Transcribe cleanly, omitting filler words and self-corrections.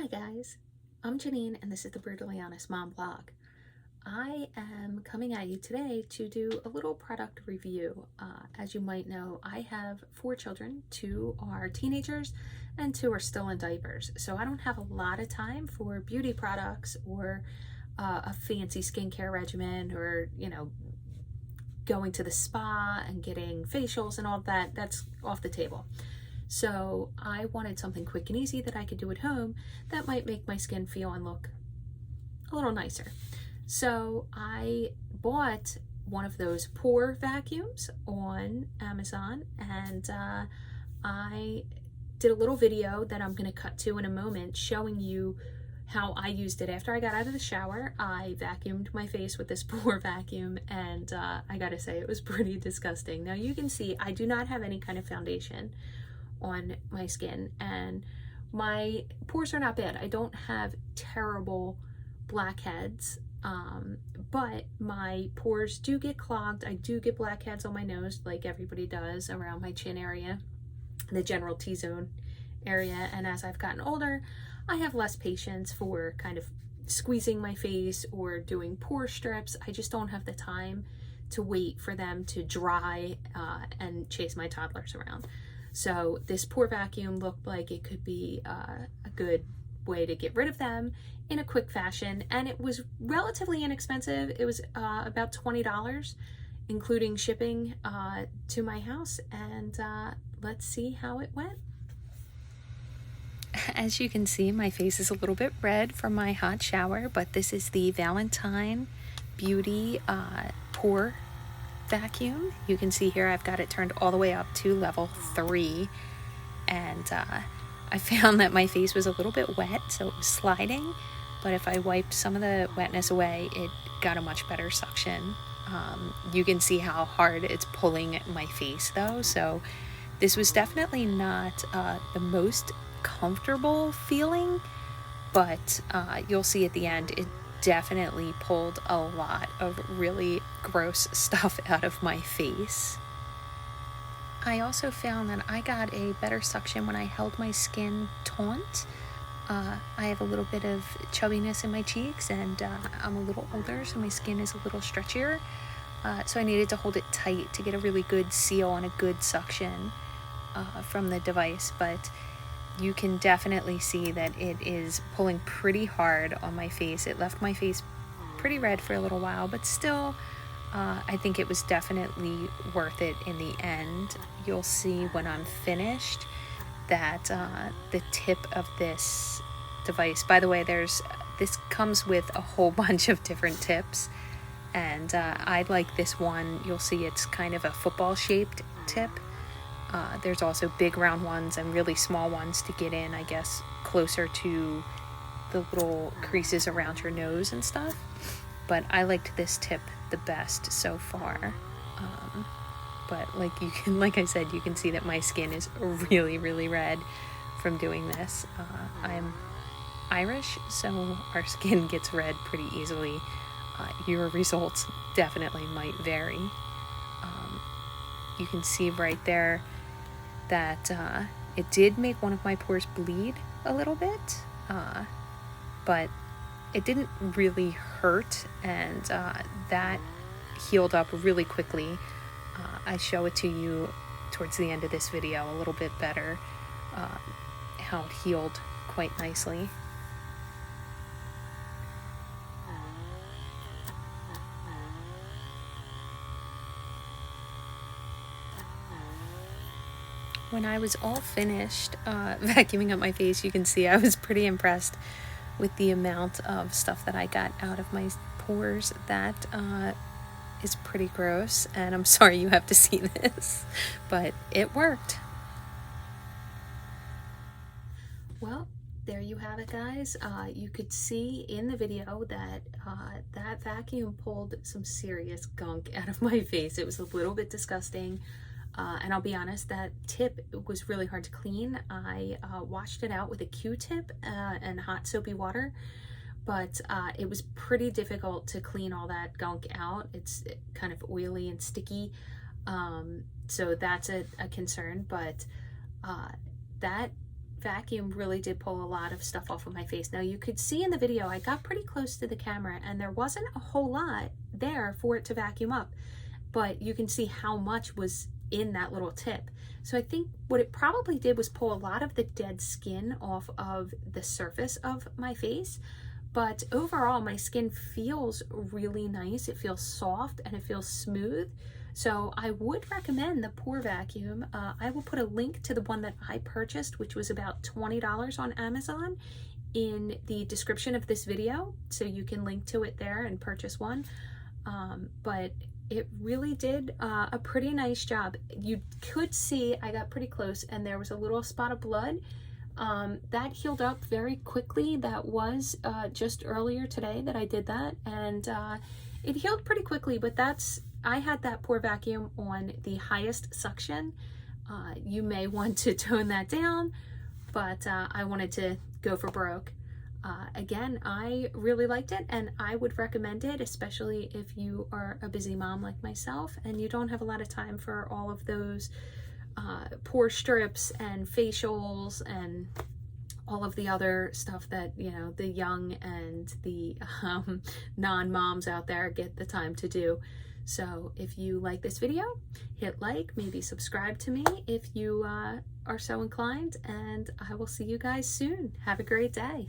Hi guys, I'm Janine and this is the Brutally Honest Mom blog. I am coming at you today to do a little product review. As you might know, I have 4 children. 2 are teenagers and 2 are still in diapers. So I don't have a lot of time for beauty products or a fancy skincare regimen or, going to the spa and getting facials and all that. That's off the table. So I wanted something quick and easy that I could do at home that might make my skin feel and look a little nicer. So I bought one of those Pore vacuums on Amazon, and I did a little video that I'm going to cut to in a moment showing you how I used it. After I got out of the shower, I vacuumed my face with this Pore vacuum, and I gotta say it was pretty disgusting. Now you can see I do not have any kind of foundation on my skin, and my pores are not bad. I don't have terrible blackheads, but my pores do get clogged. I do get blackheads on my nose like everybody does, around my chin area, the general T-zone area, and as I've gotten older I have less patience for kind of squeezing my face or doing pore strips. I just don't have the time to wait for them to dry and chase my toddlers around. So this Pore vacuum looked like it could be a good way to get rid of them in a quick fashion, and it was relatively inexpensive. It was about $20, including shipping to my house, and let's see how it went. As you can see, my face is a little bit red from my hot shower, but this is the Valentine Beauty Pore vacuum. You can see here I've got it turned all the way up to level 3, and I found that my face was a little bit wet, so it was sliding, but if I wiped some of the wetness away, it got a much better suction. You can see how hard it's pulling my face though, so this was definitely not the most comfortable feeling, but you'll see at the end it definitely pulled a lot of really gross stuff out of my face. I also found that I got a better suction when I held my skin taut. I have a little bit of chubbiness in my cheeks, and I'm a little older, so my skin is a little stretchier, so I needed to hold it tight to get a really good seal and a good suction from the device, but you can definitely see that it is pulling pretty hard on my face. It left my face pretty red for a little while, but still, I think it was definitely worth it in the end. You'll see when I'm finished that the tip of this device, by the way, this comes with a whole bunch of different tips, and I like this one. You'll see it's kind of a football shaped tip. There's also big round ones and really small ones to get in, I guess, closer to the little creases around your nose and stuff. But I liked this tip the best so far. But like I said, you can see that my skin is really, really red from doing this. I'm Irish, so our skin gets red pretty easily. Your results definitely might vary. You can see right there that it did make one of my pores bleed a little bit, but it didn't really hurt, and that healed up really quickly. I show it to you towards the end of this video a little bit better, how it healed quite nicely. When I was all finished vacuuming up my face, you can see I was pretty impressed with the amount of stuff that I got out of my pores. That is pretty gross, and I'm sorry you have to see this, but it worked. Well, there you have it, guys. You could see in the video that that vacuum pulled some serious gunk out of my face. It was a little bit disgusting. And I'll be honest, that tip was really hard to clean. I washed it out with a Q-tip and hot soapy water, but it was pretty difficult to clean all that gunk out. It's kind of oily and sticky, so that's a concern, but that vacuum really did pull a lot of stuff off of my face. Now you could see in the video, I got pretty close to the camera and there wasn't a whole lot there for it to vacuum up, but you can see how much was in that little tip. So I think what it probably did was pull a lot of the dead skin off of the surface of my face. But overall, my skin feels really nice. It feels soft and it feels smooth. So I would recommend the Pore vacuum. I will put a link to the one that I purchased, which was about $20 on Amazon, in the description of this video. So you can link to it there and purchase one. But it really did a pretty nice job. You could see I got pretty close and there was a little spot of blood. That healed up very quickly. That was just earlier today that I did that, and it healed pretty quickly, but I had that Pore vacuum on the highest suction. You may want to tone that down, but I wanted to go for broke. Again, I really liked it and I would recommend it, especially if you are a busy mom like myself and you don't have a lot of time for all of those pore strips and facials and all of the other stuff that, you know, the young and the non-moms out there get the time to do. So if you like this video, hit like, maybe subscribe to me if you are so inclined, and I will see you guys soon. Have a great day.